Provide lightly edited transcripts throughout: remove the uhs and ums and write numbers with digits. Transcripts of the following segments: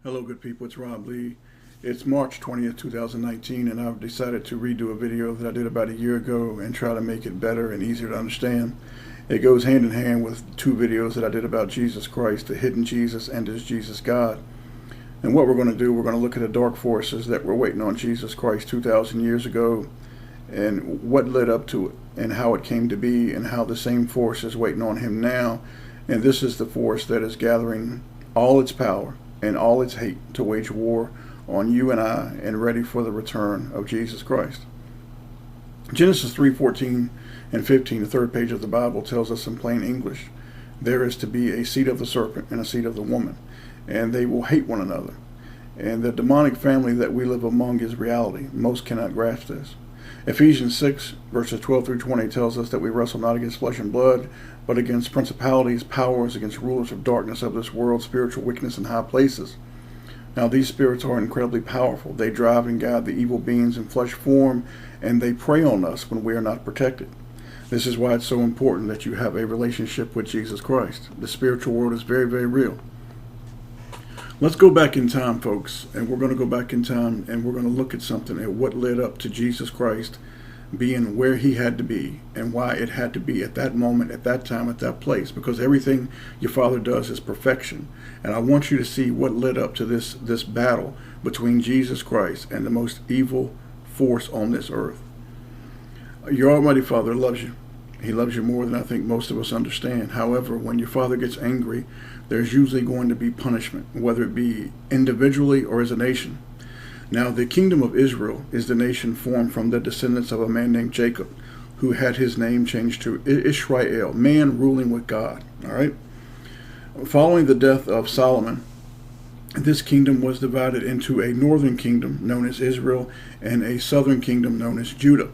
Hello, good people. It's Rob Lee. It's March 20th, 2019, and I've decided to redo a video that I did about a year ago and try to make it better and easier to understand. It goes hand in hand with two videos that I did about Jesus Christ, the hidden Jesus and is Jesus God. And what we're going to do, we're going to look at the dark forces that were waiting on Jesus Christ 2,000 years ago and what led up to it and how it came to be and how the same force is waiting on him now. And this is the force that is gathering all its power and all its hate to wage war on you and I and ready for the return of Jesus Christ. Genesis 3:14 and 15, the third page of the Bible, tells us in plain English, there is to be a seed of the serpent and a seed of the woman, and they will hate one another. And the demonic family that we live among is reality. Most cannot grasp this. Ephesians 6, verses 12 through 20 tells us that we wrestle not against flesh and blood, but against principalities, powers, against rulers of darkness of this world, spiritual wickedness in high places. Now these spirits are incredibly powerful. They drive and guide the evil beings in flesh form, and they prey on us when we are not protected. This is why it's so important that you have a relationship with Jesus Christ. The spiritual world is very, very real. Let's go back in time, folks, and we're going to go back in time and we're going to look at something at what led up to Jesus Christ being where he had to be and why it had to be at that moment, at that time, at that place, because everything your Father does is perfection. And I want you to see what led up to this battle between Jesus Christ and the most evil force on this earth. Your Almighty Father loves you. He loves you more than I think most of us understand. However, when your Father gets angry, there's usually going to be punishment, whether it be individually or as a nation. Now, the kingdom of Israel is the nation formed from the descendants of a man named Jacob, who had his name changed to Israel, man ruling with God. All right. Following the death of Solomon, this kingdom was divided into a northern kingdom known as Israel and a southern kingdom known as Judah.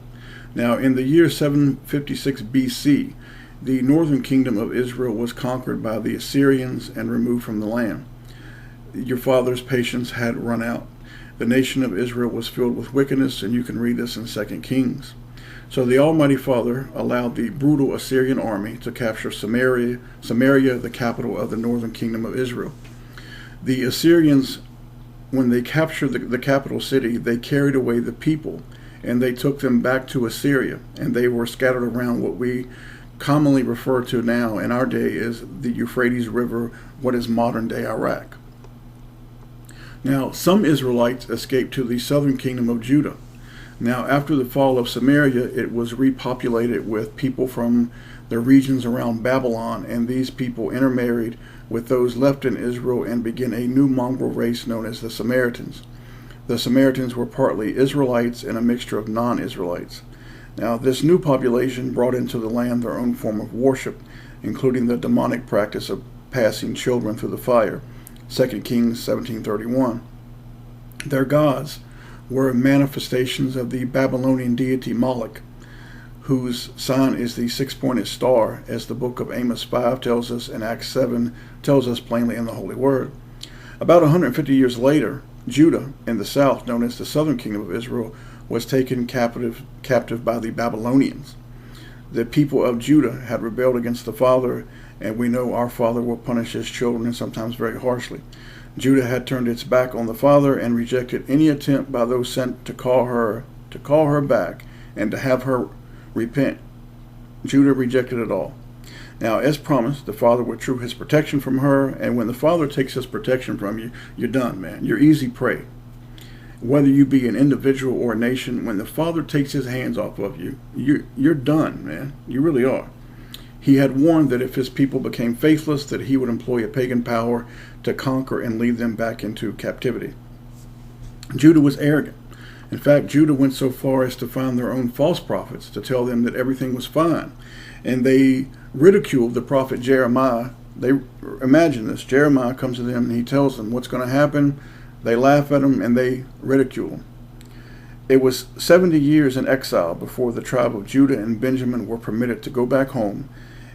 Now, in the year 756 BC, the northern kingdom of Israel was conquered by the Assyrians and removed from the land. Your father's patience had run out. The nation of Israel was filled with wickedness, and you can read this in 2 Kings. So the Almighty Father allowed the brutal Assyrian army to capture Samaria, the capital of the northern kingdom of Israel. The Assyrians, when they captured the capital city, they carried away the people, and they took them back to Assyria, and they were scattered around what we commonly refer to now in our day as the Euphrates River, what is modern-day Iraq. Now, some Israelites escaped to the southern kingdom of Judah. Now, after the fall of Samaria, it was repopulated with people from the regions around Babylon, and these people intermarried with those left in Israel and began a new mongrel race known as the Samaritans. The Samaritans were partly Israelites and a mixture of non-Israelites. Now, this new population brought into the land their own form of worship, including the demonic practice of passing children through the fire, 2 Kings 17:31. Their gods were manifestations of the Babylonian deity Moloch, whose sign is the six-pointed star, as the book of Amos 5 tells us and Acts 7 tells us plainly in the Holy Word. About 150 years later, Judah, in the south, known as the southern kingdom of Israel, was taken captive by the Babylonians. The people of Judah had rebelled against the Father, and we know our Father will punish his children, and sometimes very harshly. Judah had turned its back on the Father and rejected any attempt by those sent to call her back and to have her repent. Judah rejected it all. Now, as promised, the Father withdrew his protection from her, and when the Father takes his protection from you, you're done, man. You're easy prey. Whether you be an individual or a nation, when the Father takes his hands off of you, you're done, man. You really are. He had warned that if his people became faithless, that he would employ a pagan power to conquer and lead them back into captivity. Judah was arrogant. In fact, Judah went so far as to find their own false prophets to tell them that everything was fine. And they ridiculed the prophet Jeremiah. Imagine this. Jeremiah comes to them and he tells them what's going to happen. They laugh at him and they ridicule him. It was 70 years in exile before the tribe of Judah and Benjamin were permitted to go back home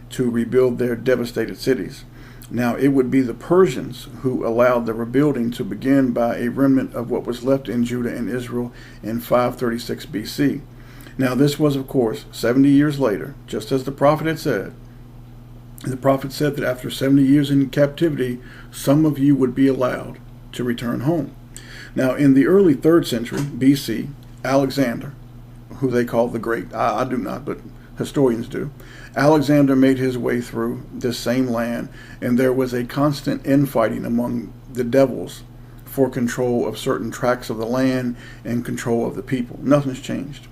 to rebuild their devastated cities. Now, it would be the Persians who allowed the rebuilding to begin by a remnant of what was left in Judah and Israel in 536 BC. Now, this was, of course, 70 years later, just as the prophet had said. The prophet said that after 70 years in captivity, some of you would be allowed to return home. Now, in the early 3rd century BC, Alexander, who they call the Great, I do not, but historians do, Alexander made his way through this same land, and there was a constant infighting among the devils for control of certain tracts of the land and control of the people. Nothing's changed.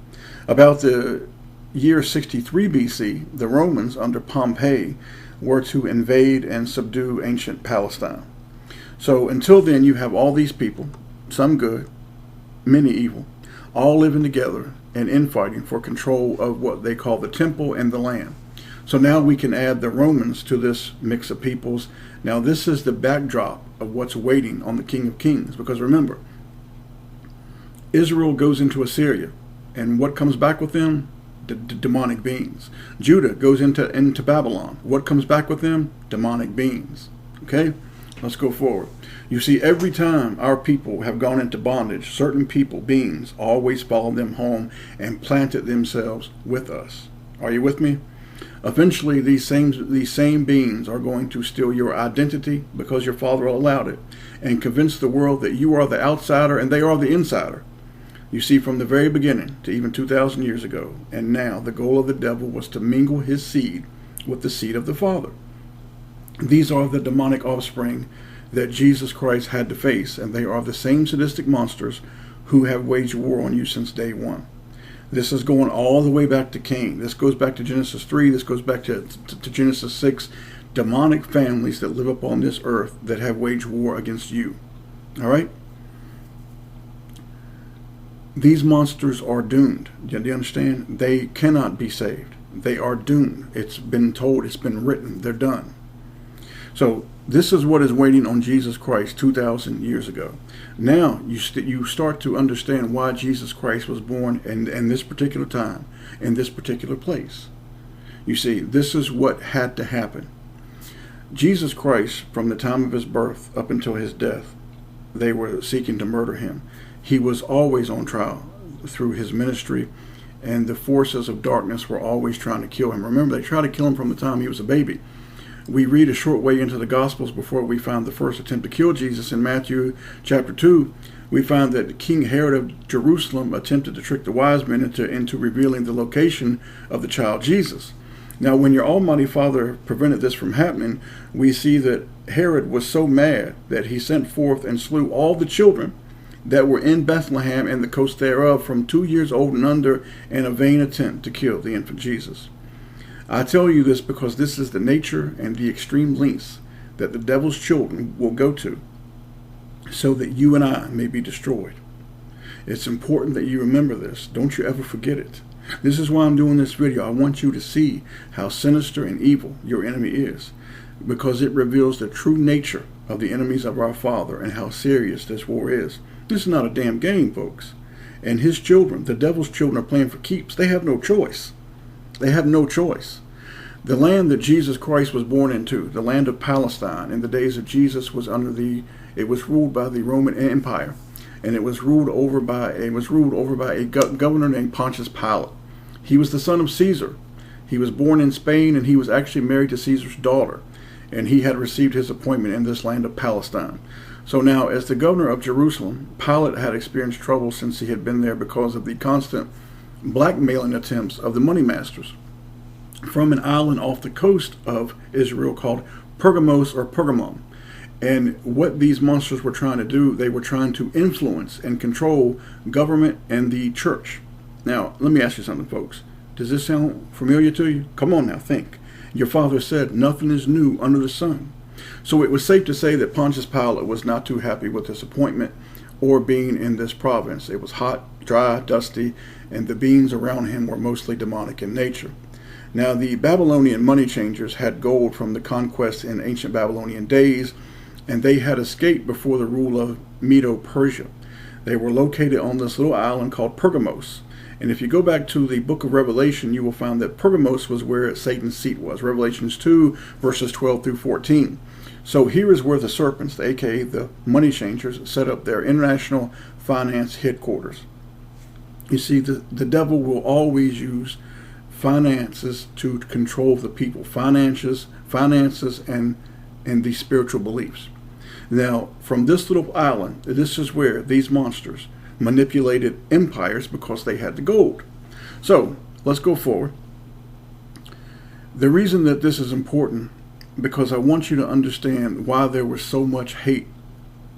About the year 63 BC, the Romans under Pompey were to invade and subdue ancient Palestine. So until then, you have all these people, some good, many evil, all living together and infighting for control of what they call the temple and the land. So now we can add the Romans to this mix of peoples. Now this is the backdrop of what's waiting on the King of Kings. Because remember, Israel goes into Assyria, and what comes back with them? The demonic beings. Judah goes into Babylon. What comes back with them? Demonic beings. Okay, let's go forward. You see, every time our people have gone into bondage, certain people, beings, always followed them home and planted themselves with us. Are you with me? Eventually, these same beings are going to steal your identity because your father allowed it, and convince the world that you are the outsider and they are the insider. You see, from the very beginning to even 2,000 years ago, and now, the goal of the devil was to mingle his seed with the seed of the Father. These are the demonic offspring that Jesus Christ had to face, and they are the same sadistic monsters who have waged war on you since day one. This is going all the way back to Cain. This goes back to Genesis 3. This goes back to Genesis 6. Demonic families that live upon this earth that have waged war against you. All right? These monsters are doomed. Do you understand? They cannot be saved. They are doomed. It's been told. It's been written. They're done. So this is what is waiting on Jesus Christ 2,000 years ago. Now you start to understand why Jesus Christ was born in this particular time, in this particular place. You see, this is what had to happen. Jesus Christ, from the time of his birth up until his death, they were seeking to murder him. He was always on trial through his ministry, and the forces of darkness were always trying to kill him. Remember, they tried to kill him from the time he was a baby. We read a short way into the Gospels before we find the first attempt to kill Jesus in Matthew chapter 2. We find that King Herod of Jerusalem attempted to trick the wise men into revealing the location of the child Jesus. Now, when your Almighty Father prevented this from happening, we see that Herod was so mad that he sent forth and slew all the children that were in Bethlehem and the coast thereof from 2 years old and under in a vain attempt to kill the infant Jesus. I tell you this because this is the nature and the extreme lengths that the devil's children will go to so that you and I may be destroyed. It's important that you remember this. Don't you ever forget it. This is why I'm doing this video. I want you to see how sinister and evil your enemy is, because it reveals the true nature of the enemies of our Father and how serious this war is. This is not a damn game, folks. And his children, the devil's children, are playing for keeps. They have no choice. They have no choice. The land that Jesus Christ was born into, the land of Palestine, in the days of Jesus was it was ruled by the Roman Empire, and it was ruled over by a governor named Pontius Pilate. He was the son of Caesar. He was born in Spain, and he was actually married to Caesar's daughter, and he had received his appointment in this land of Palestine. So now, as the governor of Jerusalem, Pilate had experienced trouble since he had been there because of the constant blackmailing attempts of the money masters from an island off the coast of Israel called Pergamos or Pergamum. And what these monsters were trying to do, they were trying to influence and control government and the church. Now, let me ask you something, folks. Does this sound familiar to you? Come on now, think. Your father said, nothing is new under the sun. So it was safe to say that Pontius Pilate was not too happy with his appointment or being in this province. It was hot, dry, dusty, and the beings around him were mostly demonic in nature. Now, the Babylonian money changers had gold from the conquest in ancient Babylonian days, and they had escaped before the rule of Medo-Persia. They were located on this little island called Pergamos. And if you go back to the book of Revelation, you will find that Pergamos was where Satan's seat was. Revelations 2, verses 12 through 14. So here is where the serpents, aka the money changers, set up their international finance headquarters. You see, the devil will always use finances to control the people. Finances and the spiritual beliefs. Now, from this little island, this is where these monsters manipulated empires because they had the gold. So, let's go forward. The reason that this is important, because I want you to understand why there was so much hate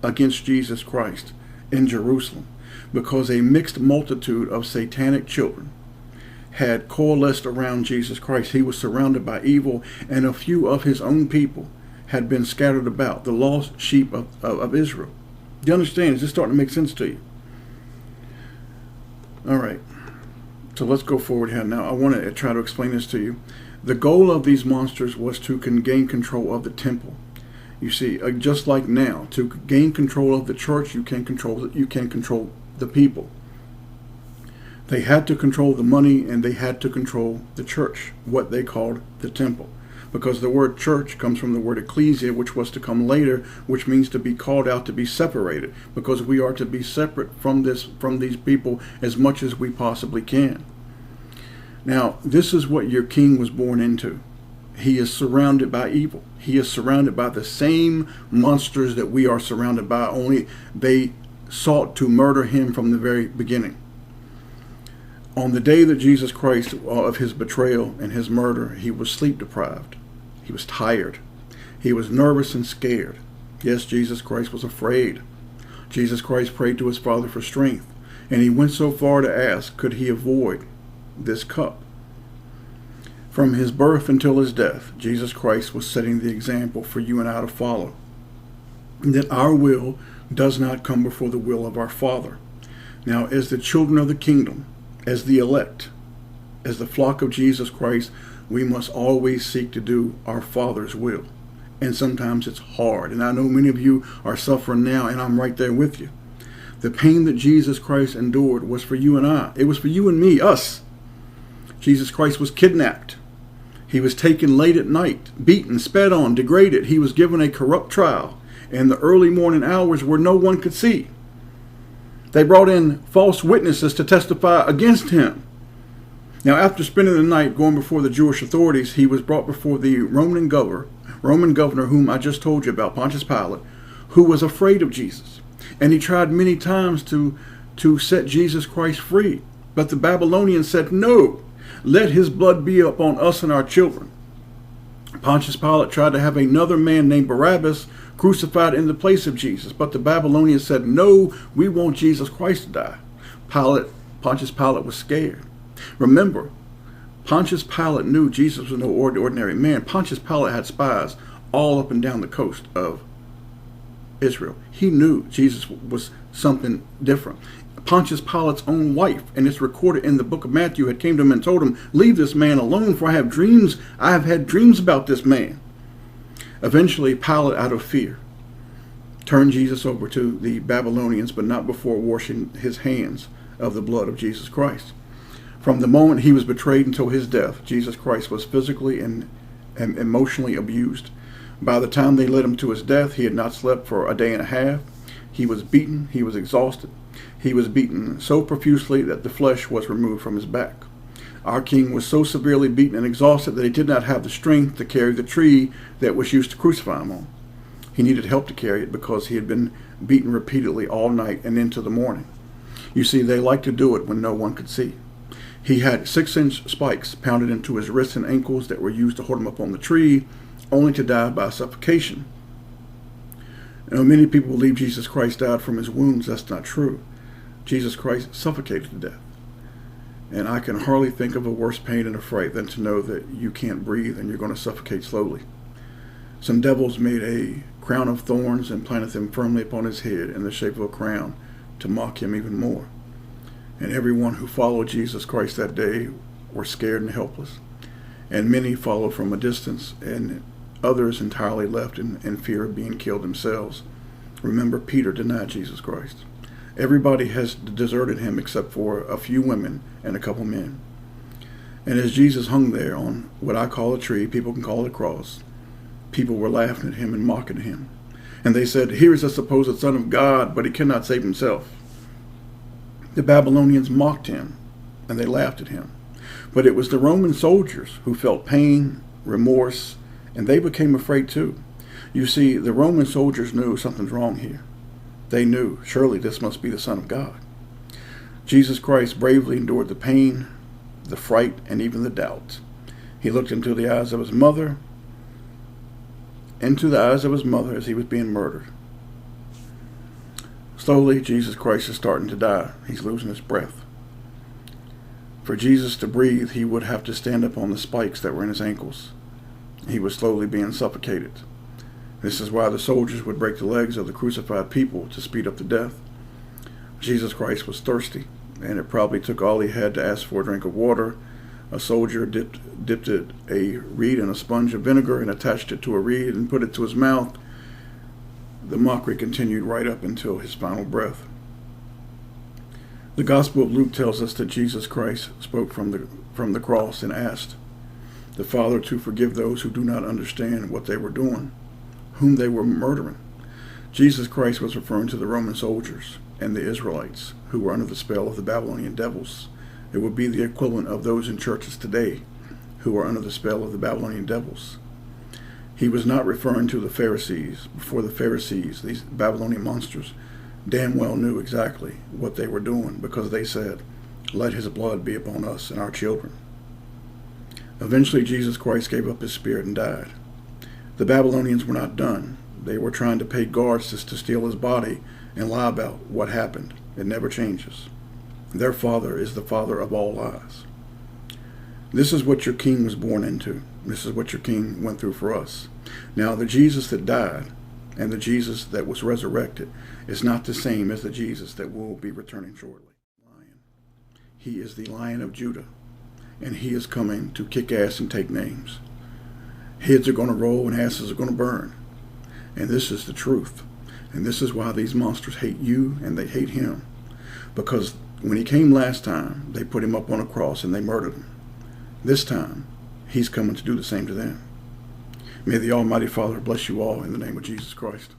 against Jesus Christ in Jerusalem. Because a mixed multitude of satanic children had coalesced around Jesus Christ. He was surrounded by evil, and a few of his own people had been scattered about, the lost sheep of Israel. Do you understand? Is this starting to make sense to you? All right. So let's go forward here. Now, I want to try to explain this to you. The goal of these monsters was to gain control of the temple. You see, just like now, to gain control of the church, you can control the people. They had to control the money, and they had to control the church, what they called the temple. Because the word church comes from the word ecclesia, which was to come later, which means to be called out, to be separated. Because we are to be separate from these people as much as we possibly can. Now, this is what your king was born into. He is surrounded by evil. He is surrounded by the same monsters that we are surrounded by, only they sought to murder him from the very beginning. On the day that Jesus Christ, of his betrayal and his murder, he was sleep deprived. He was tired. He was nervous and scared. Yes, Jesus Christ was afraid. Jesus Christ prayed to his Father for strength, and he went so far to ask, could he avoid this cup? From his birth until his death, Jesus Christ was setting the example for you and I to follow. That our will does not come before the will of our Father. Now, as the children of the kingdom, as the elect, as the flock of Jesus Christ, we must always seek to do our Father's will. And sometimes it's hard. And I know many of you are suffering now, and I'm right there with you. The pain that Jesus Christ endured was for you and I. It was for you and me, us. Jesus Christ was kidnapped. He was taken late at night, beaten, spat on, degraded. He was given a corrupt trial in the early morning hours where no one could see. They brought in false witnesses to testify against him. Now, after spending the night going before the Jewish authorities, he was brought before the Roman governor whom I just told you about, Pontius Pilate, who was afraid of Jesus. And he tried many times to set Jesus Christ free. But the Babylonians said, no, let his blood be upon us and our children. Pontius Pilate tried to have another man named Barabbas crucified in the place of Jesus. But the Babylonians said, no, we want Jesus Christ to die. Pontius Pilate was scared. Remember, Pontius Pilate knew Jesus was no ordinary man. Pontius Pilate had spies all up and down the coast of Israel. He knew Jesus was something different. Pontius Pilate's own wife, and it's recorded in the book of Matthew, had came to him and told him, leave this man alone, for I have had dreams about this man. Eventually, Pilate, out of fear, turned Jesus over to the Babylonians, but not before washing his hands of the blood of Jesus Christ. From the moment he was betrayed until his death, Jesus Christ was physically and emotionally abused. By the time they led him to his death, he had not slept for a day and a half. He was beaten. He was exhausted. He was beaten so profusely that the flesh was removed from his back. Our king was so severely beaten and exhausted that he did not have the strength to carry the tree that was used to crucify him on. He needed help to carry it because he had been beaten repeatedly all night and into the morning. You see, they liked to do it when no one could see. He had 6-inch spikes pounded into his wrists and ankles that were used to hold him up on the tree, only to die by suffocation. You know, many people believe Jesus Christ died from his wounds. That's not true. Jesus Christ suffocated to death. And I can hardly think of a worse pain and affright than to know that you can't breathe and you're going to suffocate slowly. Some devils made a crown of thorns and planted them firmly upon his head in the shape of a crown to mock him even more. And everyone who followed Jesus Christ that day were scared and helpless. And many followed from a distance, and others entirely left in fear of being killed themselves. Remember, Peter denied Jesus Christ. Everybody has deserted him except for a few women and a couple men. And as Jesus hung there on what I call a tree, people can call it a cross, people were laughing at him and mocking him. And they said, here is a supposed son of God, but he cannot save himself. The Babylonians mocked him, and they laughed at him. But it was the Roman soldiers who felt pain, remorse, and they became afraid too. You see, the Roman soldiers knew something's wrong here. They knew, surely this must be the Son of God. Jesus Christ bravely endured the pain, the fright, and even the doubt. He looked into the eyes of his mother, as he was being murdered. Slowly, Jesus Christ is starting to die. He's losing his breath. For Jesus to breathe, he would have to stand up on the spikes that were in his ankles. He was slowly being suffocated. This is why the soldiers would break the legs of the crucified people to speed up the death. Jesus Christ was thirsty, and it probably took all he had to ask for a drink of water. A soldier dipped a reed in a sponge of vinegar and attached it to a reed and put it to his mouth. The mockery continued right up until his final breath. The Gospel of Luke tells us that Jesus Christ spoke from the cross and asked the Father to forgive those who do not understand what they were doing, whom they were murdering. Jesus Christ was referring to the Roman soldiers and the Israelites who were under the spell of the Babylonian devils. It would be the equivalent of those in churches today who are under the spell of the Babylonian devils. He was not referring to the Pharisees. Before the Pharisees, these Babylonian monsters damn well knew exactly what they were doing, because they said, "Let his blood be upon us and our children." Eventually, Jesus Christ gave up his spirit and died. The Babylonians were not done. They were trying to pay guards to steal his body and lie about what happened. It never changes. Their father is the father of all lies. This is what your king was born into. This is what your king went through for us. Now, the Jesus that died and the Jesus that was resurrected is not the same as the Jesus that will be returning shortly. He is the Lion of Judah, and he is coming to kick ass and take names. Heads are going to roll and asses are going to burn. And this is the truth. And this is why these monsters hate you and they hate him. Because when he came last time, they put him up on a cross and they murdered him. This time, he's coming to do the same to them. May the Almighty Father bless you all in the name of Jesus Christ.